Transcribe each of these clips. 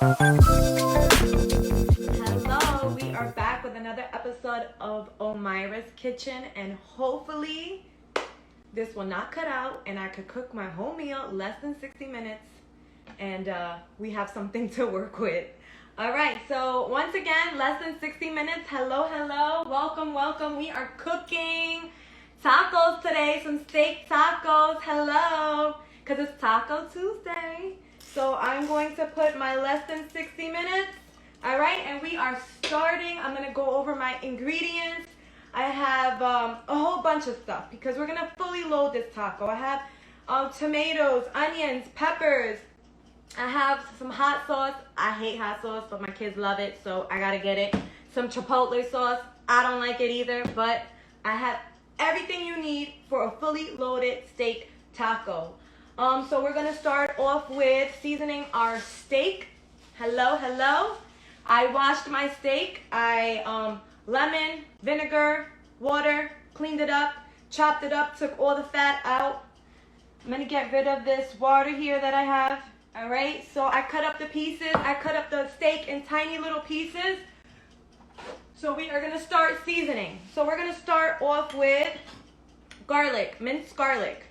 Hello, we are back with another episode of Omaira's Kitchen, and hopefully this will not cut out and I could cook my whole meal less than 60 minutes and we have something to work with. All right, so once again, less than 60 minutes. Hello, welcome. We are cooking tacos today, some steak tacos. Hello, because it's Taco Tuesday. So I'm going to put my less than 60 minutes. All right, and we are starting. I'm gonna go over my ingredients. I have a whole bunch of stuff because we're gonna fully load this taco. I have tomatoes, onions, peppers. I have some hot sauce. I hate hot sauce, but my kids love it, so I gotta get it. Some chipotle sauce. I don't like it either, but I have everything you need for a fully loaded steak taco. So we're gonna start off with seasoning our steak. Hello. I washed my steak. I lemon, vinegar, water, cleaned it up, chopped it up, took all the fat out. I'm gonna get rid of this water here that I have. All right, so I cut up the pieces. I cut up the steak in tiny little pieces. So we are gonna start seasoning. So we're gonna start off with garlic, minced garlic.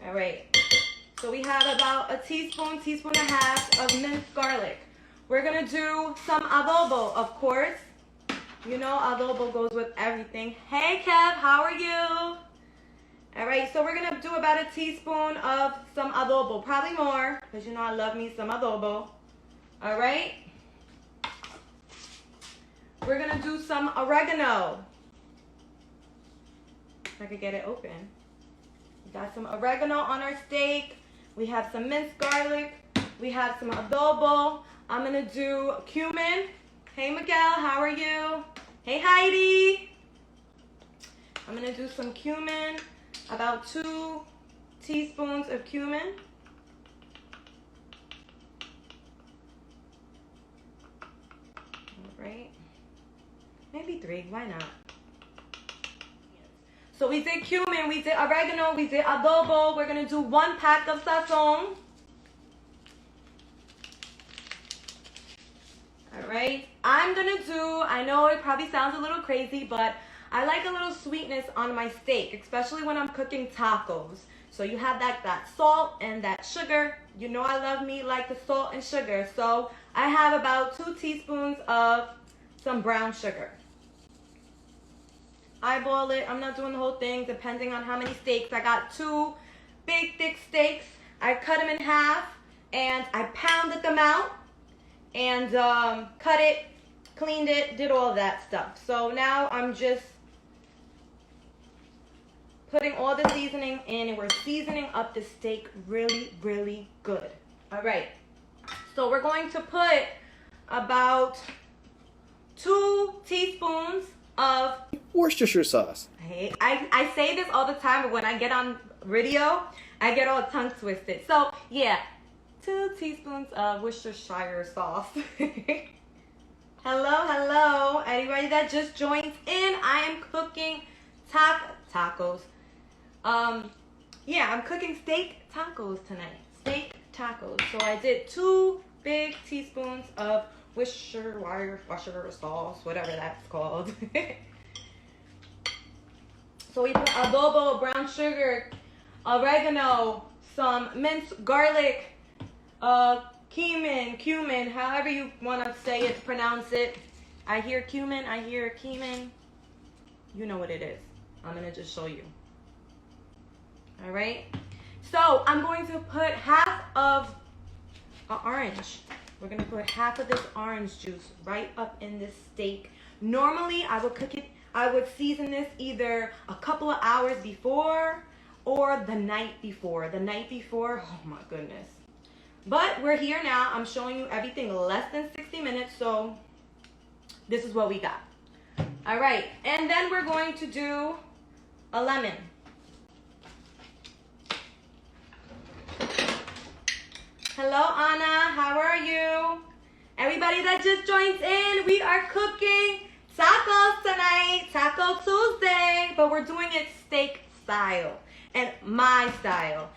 All right, so we have about a teaspoon and a half of minced garlic. We're gonna do some adobo, of course. You know adobo goes with everything. Hey Kev, how are you? All right, so we're gonna do about a teaspoon of some adobo, probably more, because you know I love me some adobo. All right. We're gonna do some oregano. If I could get it open. We got some oregano on our steak. We have some minced garlic. We have some adobo. I'm gonna do cumin. Hey Miguel, how are you? Hey Heidi. I'm gonna do some cumin, about 2 teaspoons of cumin. All right, maybe 3, why not? So we did cumin, we did oregano, we did adobo. We're gonna do 1 pack of Sazon. All right, I'm gonna do, I know it probably sounds a little crazy, but I like a little sweetness on my steak, especially when I'm cooking tacos. So you have that salt and that sugar. You know I love me like the salt and sugar. So I have about 2 teaspoons of some brown sugar. Eyeball it. I'm not doing the whole thing, depending on how many steaks. I got 2 big, thick steaks. I cut them in half, and I pounded them out, and cut it, cleaned it, did all that stuff. So now I'm just putting all the seasoning in, and we're seasoning up the steak really, really good. All right. So we're going to put about 2 teaspoons of Worcestershire sauce. I say this all the time, but when I get on video, I get all tongue twisted. So yeah, 2 teaspoons of Worcestershire sauce. Hello. Anybody that just joins in, I am cooking tacos. Yeah, I'm cooking steak tacos tonight. Steak tacos. So I did 2 big teaspoons of Worcestershire sauce, whatever that's called. So we put adobo, brown sugar, oregano, some minced garlic, cumin, however you want to say it, pronounce it. I hear cumin. You know what it is. I'm going to just show you. All right. So I'm going to put half of an orange. We're going to put half of this orange juice right up in this steak. Normally, I would season this either a couple of hours before or the night before. Oh my goodness. But we're here now. I'm showing you everything less than 60 minutes, so this is what we got. All right, and then we're going to do a lemon. Hello, Anna. How are you? Everybody that just joins in, we are cooking tacos tonight. Taco Tuesday, but we're doing it steak style and my style.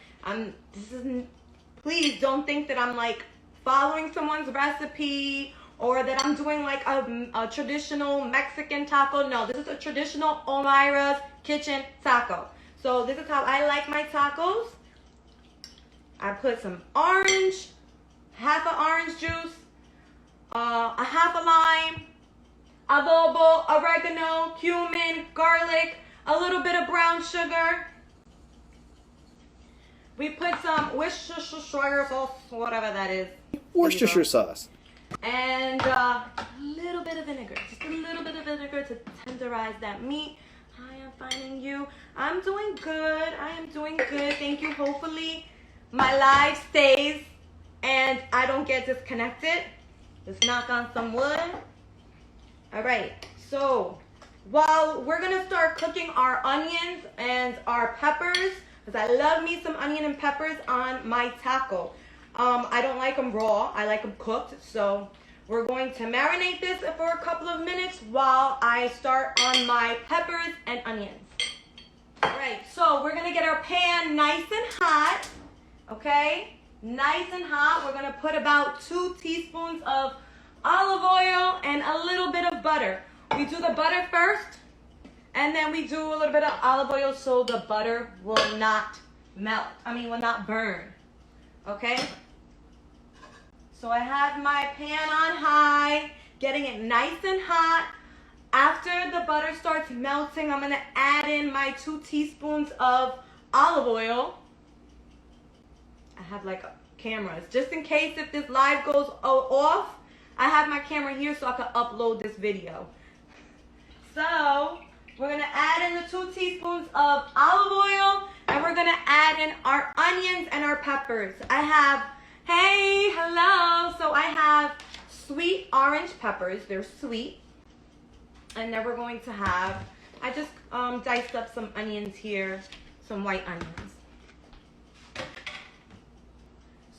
Please don't think that I'm like following someone's recipe or that I'm doing like a traditional Mexican taco. No, this is a traditional Omaira's kitchen taco. So this is how I like my tacos. I put some orange, half an orange juice, a half a lime, adobo, oregano, cumin, garlic, a little bit of brown sugar. We put some Worcestershire sauce, whatever that is. Worcestershire sauce. And a little bit of vinegar. Just a little bit of vinegar to tenderize that meat. Hi, I'm finding you. I'm doing good. I am doing good. Thank you. Hopefully my live stays and I don't get disconnected. Let's knock on some wood. All right. So while we're going to start cooking our onions and our peppers, because I love me some onion and peppers on my taco. I don't like them raw. I like them cooked. So we're going to marinate this for a couple of minutes while I start on my peppers and onions. All right, so we're going to get our pan nice and hot. Okay, nice and hot. We're going to put about 2 teaspoons of olive oil and a little bit of butter. We do the butter first. And then we do a little bit of olive oil so the butter will not melt. Will not burn. Okay? So I have my pan on high, getting it nice and hot. After the butter starts melting, I'm going to add in my 2 teaspoons of olive oil. I have like cameras. Just in case if this live goes off, I have my camera here so I can upload this video. So we're going to add in the 2 teaspoons of olive oil, and we're going to add in our onions and our peppers. I have, hey, hello. So I have sweet orange peppers. They're sweet. And then we're going to have, I just diced up some onions here, some white onions.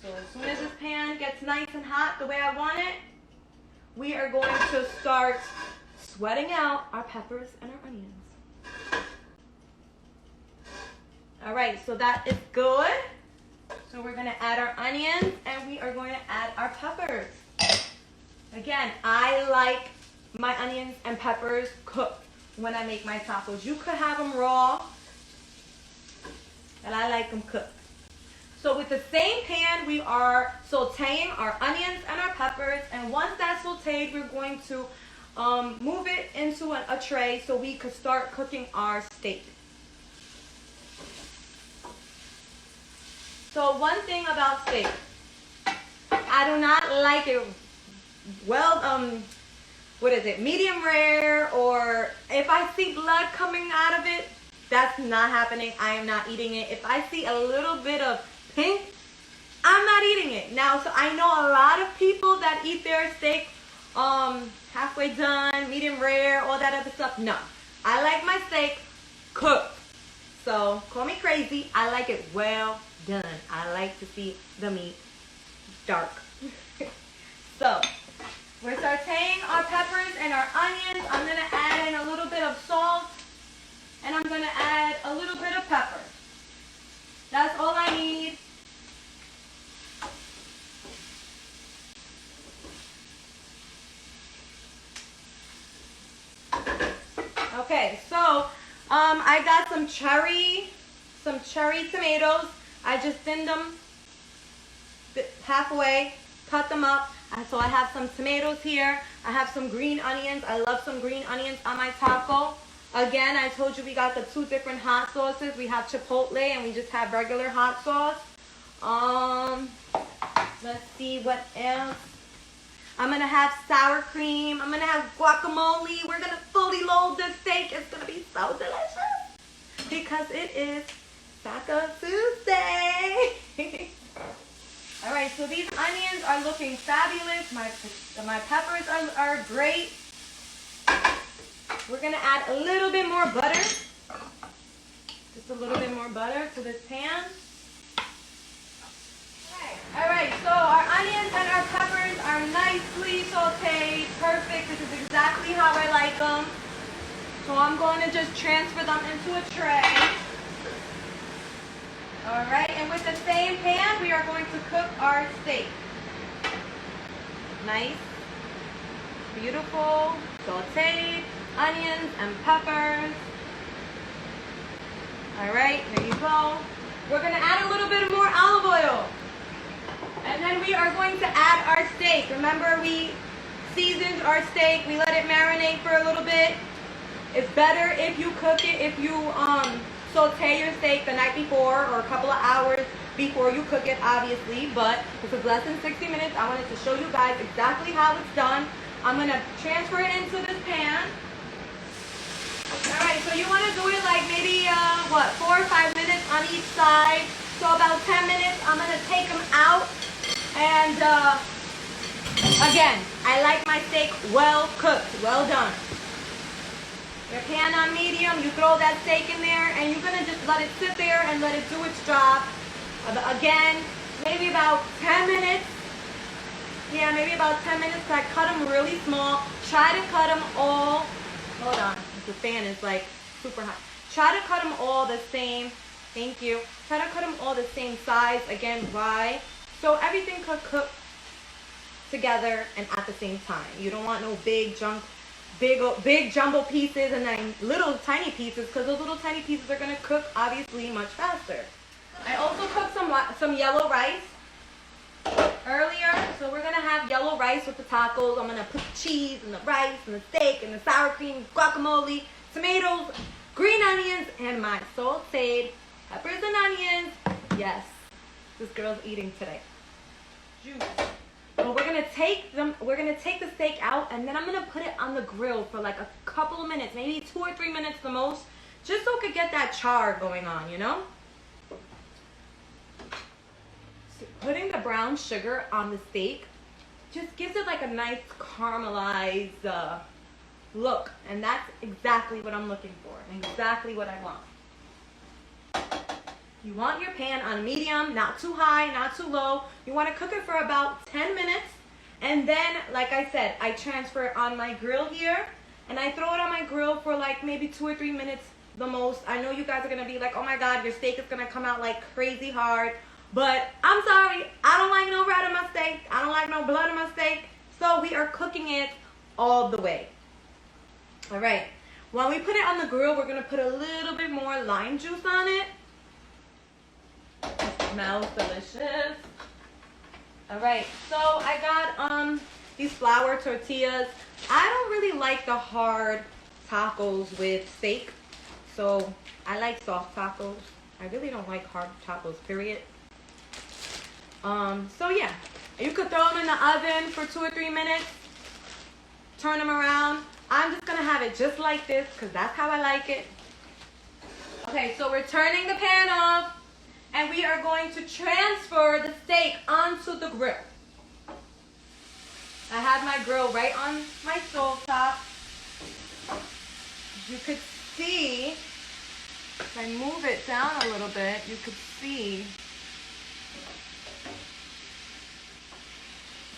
So as soon as this pan gets nice and hot the way I want it, we are going to start sweating out our peppers and our onions. All right, so that is good. So we're going to add our onions and we are going to add our peppers. Again, I like my onions and peppers cooked when I make my tacos. You could have them raw, but I like them cooked. So with the same pan, we are sauteing our onions and our peppers. And once that's sauteed, we're going to move it into a tray so we could start cooking our steak. So one thing about steak, I do not like it medium rare, or if I see blood coming out of it, that's not happening. I am not eating it. If I see a little bit of pink, I'm not eating it. Now, so I know a lot of people that eat their steak halfway done, medium rare, all that other stuff. No, I like my steak cooked. So call me crazy. I like it well done. I like to see the meat dark. So we're sauteing our peppers and our onions. I'm going to add in a little bit of salt, and I'm going to add a little bit of pepper. That's all I need. Okay, so I got some cherry tomatoes. I just thinned them halfway, cut them up. So I have some tomatoes here. I have some green onions. I love some green onions on my taco. Again, I told you we got the 2 different hot sauces. We have chipotle and we just have regular hot sauce. Let's see what else. I'm going to have sour cream. I'm going to have guacamole. We're going to fully load this steak. It's going to be so delicious because it is Taco Tuesday. All right, so these onions are looking fabulous. My peppers are great. We're going to add a little bit more butter. Just a little bit more butter to this pan. All right, so our onions and our peppers are nicely sauteed. Perfect. This is exactly how I like them. So I'm going to just transfer them into a tray. All right, and with the same pan, we are going to cook our steak. nice, beautiful, sauteed onions and peppers. All right, there you go. We're gonna add a little bit more olive oil. And then we are going to add our steak. Remember, we seasoned our steak. We let it marinate for a little bit. It's better if you cook it, if you saute your steak the night before or a couple of hours before you cook it, obviously. But this is less than 60 minutes. I wanted to show you guys exactly how it's done. I'm going to transfer it into this pan. All right, so you want to do it like maybe, 4 or 5 minutes on each side. So about 10 minutes, I'm going to take them out. And again, I like my steak well cooked, well done. Your pan on medium, you throw that steak in there, and you're going to just let it sit there and let it do its job. Again, maybe about 10 minutes. Yeah, maybe about 10 minutes. I cut them really small. Try to cut them all. Hold on, the fan is like super hot. Try to cut them all the same. Thank you. Try to cut them all the same size. Again, why? So everything could cook together and at the same time. You don't want no big jumbo pieces and then little tiny pieces, because those little tiny pieces are going to cook obviously much faster. I also cooked some yellow rice earlier, so we're going to have yellow rice with the tacos. I'm going to put the cheese and the rice and the steak and the sour cream, guacamole, tomatoes, green onions, and my sauteed peppers and onions. Yes, this girl's eating today. Juice. Well, we're gonna take the steak out, and then I'm gonna put it on the grill for like a couple of minutes, maybe 2 or 3 minutes the most, just so it could get that char going on, you know? So putting the brown sugar on the steak just gives it like a nice caramelized look, and that's exactly what I'm looking for, and exactly what I want. You want your pan on medium, not too high, not too low. You want to cook it for about 10 minutes. And then, like I said, I transfer it on my grill here. And I throw it on my grill for like maybe 2 or 3 minutes the most. I know you guys are going to be like, oh my God, your steak is going to come out like crazy hard. But I'm sorry, I don't like no red in my steak. I don't like no blood in my steak. So we are cooking it all the way. All right. When we put it on the grill, we're going to put a little bit more lime juice on it. It smells delicious. All right, so I got these flour tortillas. I don't really like the hard tacos with steak, so I like soft tacos. I really don't like hard tacos, period. So yeah, you could throw them in the oven for 2 or 3 minutes. Turn them around. I'm just gonna have it just like this because that's how I like it. Okay, so we're turning the pan off. And we are going to transfer the steak onto the grill. I have my grill right on my stove top. You could see, if I move it down a little bit, you could see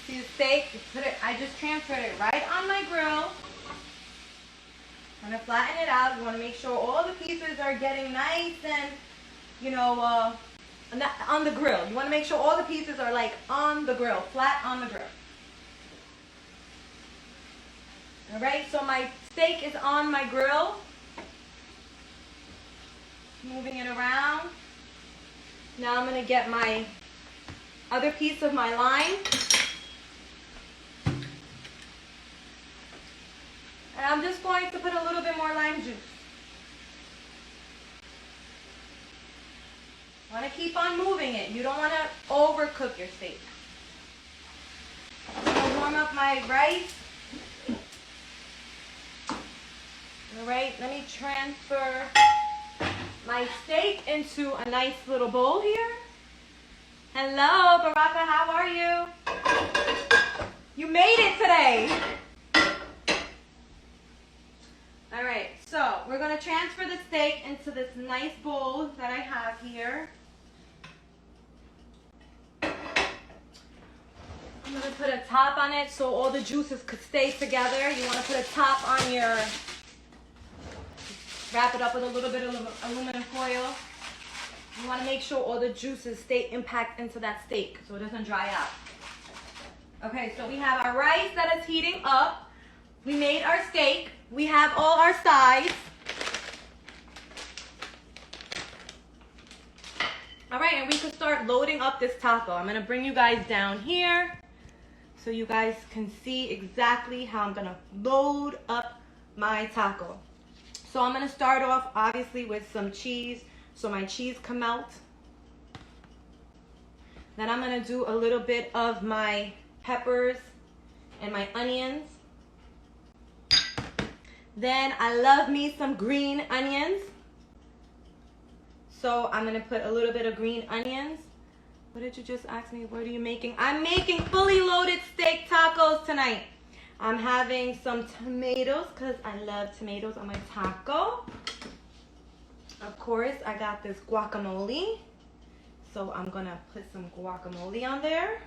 the steak. I just transferred it right on my grill. I'm going to flatten it out. You want to make sure all the pieces are getting nice and, you know, on the grill. You want to make sure all the pieces are like on the grill, flat on the grill. All right, so my steak is on my grill. Moving it around. Now I'm going to get my other piece of my lime. And I'm just going to put a little bit more lime juice. Want to keep on moving it. You don't want to overcook your steak. I'm going to warm up my rice. All right, let me transfer my steak into a nice little bowl here. Hello, Baraka, how are you? You made it today. All right, so we're going to transfer the steak into this nice bowl that I have here. I'm going to put a top on it so all the juices could stay together. You want to put a top on your, wrap it up with a little bit of aluminum foil. You want to make sure all the juices stay impact into that steak so it doesn't dry out. Okay, so we have our rice that is heating up. We made our steak. We have all our sides. All right, and we could start loading up this taco. I'm gonna bring you guys down here so you guys can see exactly how I'm gonna load up my taco. So I'm gonna start off obviously with some cheese so my cheese can melt. Then I'm gonna do a little bit of my peppers and my onions. Then I love me some green onions. So I'm gonna put a little bit of green onions. What did you just ask me? What are you making? I'm making fully loaded steak tacos tonight. I'm having some tomatoes because I love tomatoes on my taco. Of course, I got this guacamole. So I'm gonna put some guacamole on there.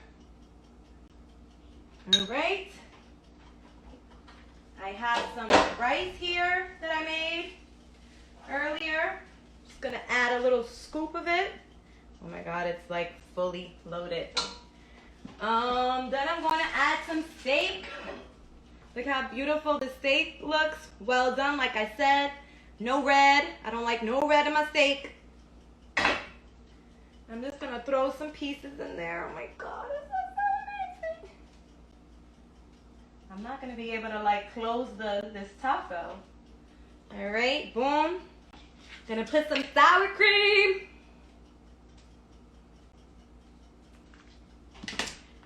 All right. I have some rice here that I made earlier. Just gonna add a little scoop of it. Oh my God, it's like fully loaded. Then I'm gonna add some steak. Look how beautiful the steak looks. Well done, like I said. No red. I don't like no red in my steak. I'm just gonna throw some pieces in there. Oh my God, this is so amazing. I'm not gonna be able to like close this taco. All right, boom. Gonna put some sour cream.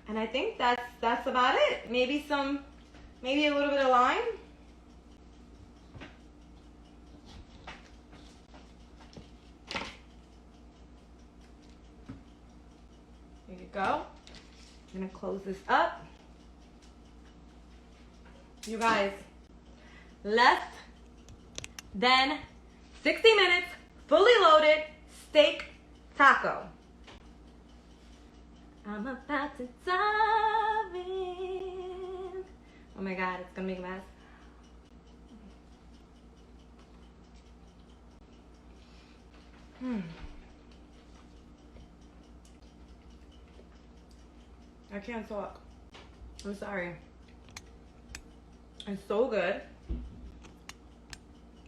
And I think that's about it. Maybe a little bit of lime. There you go. I'm gonna close this up. You guys, less than 60 minutes, fully loaded steak taco. I'm about to dive in. Oh my God, it's gonna make a mess. I can't talk. I'm sorry. It's so good.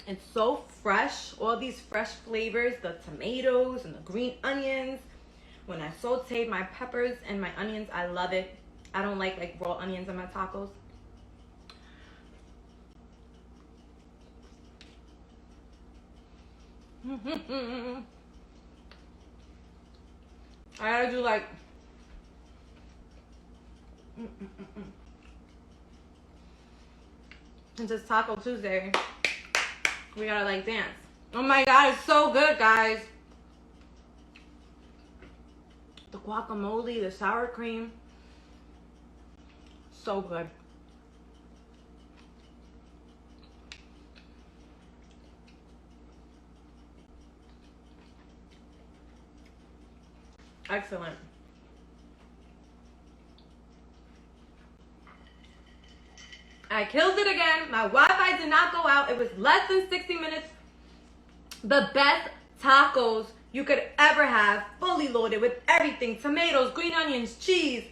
It's so fresh. All these fresh flavors, the tomatoes and the green onions. When I sauteed my peppers and my onions, I love it. I don't like raw onions in my tacos. I gotta do like since it's Taco Tuesday, we gotta like dance. Oh my God, it's so good, guys. The guacamole, the sour cream, so good. Excellent. I killed it again. My Wi-Fi did not go out. It was less than 60 minutes. The best tacos you could ever have, fully loaded with everything. Tomatoes, green onions, cheese,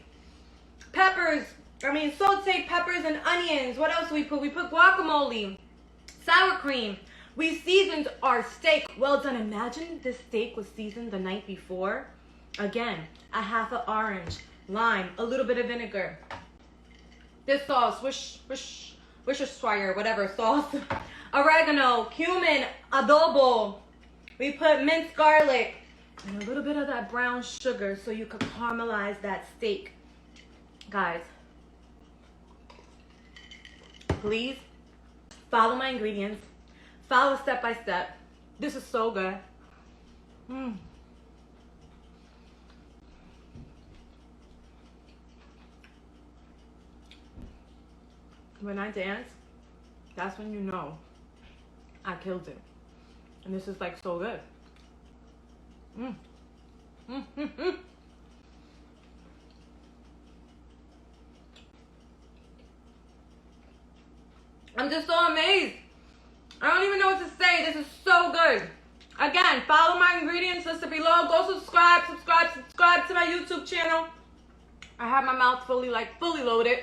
peppers. Sauteed peppers and onions. What else do we put? We put guacamole, sour cream. We seasoned our steak. Well done. Imagine this steak was seasoned the night before. Again, a half an orange, lime, a little bit of vinegar. This sauce, Worcestershire, whatever sauce. Oregano, cumin, adobo. We put minced garlic and a little bit of that brown sugar so you could caramelize that steak. Guys, please follow my ingredients. Follow step by step. This is so good. When I dance, that's when you know I killed it. And this is like so good. I'm just so amazed. I don't even know what to say. This is so good. Again, follow my ingredients listed below. Go subscribe to my YouTube channel. I have my mouth fully loaded.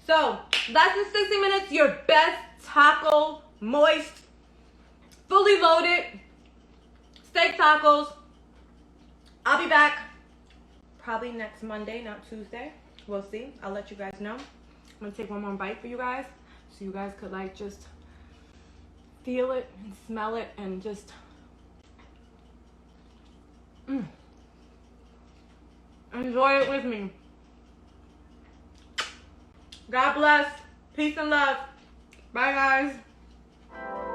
So, less than 60 minutes, your best taco, moist, fully loaded steak tacos. I'll be back probably next Monday, not Tuesday. We'll see. I'll let you guys know. I'm gonna take one more bite for you guys so you guys could like just feel it and smell it and just enjoy it with me. God bless. Peace and love. Bye, guys.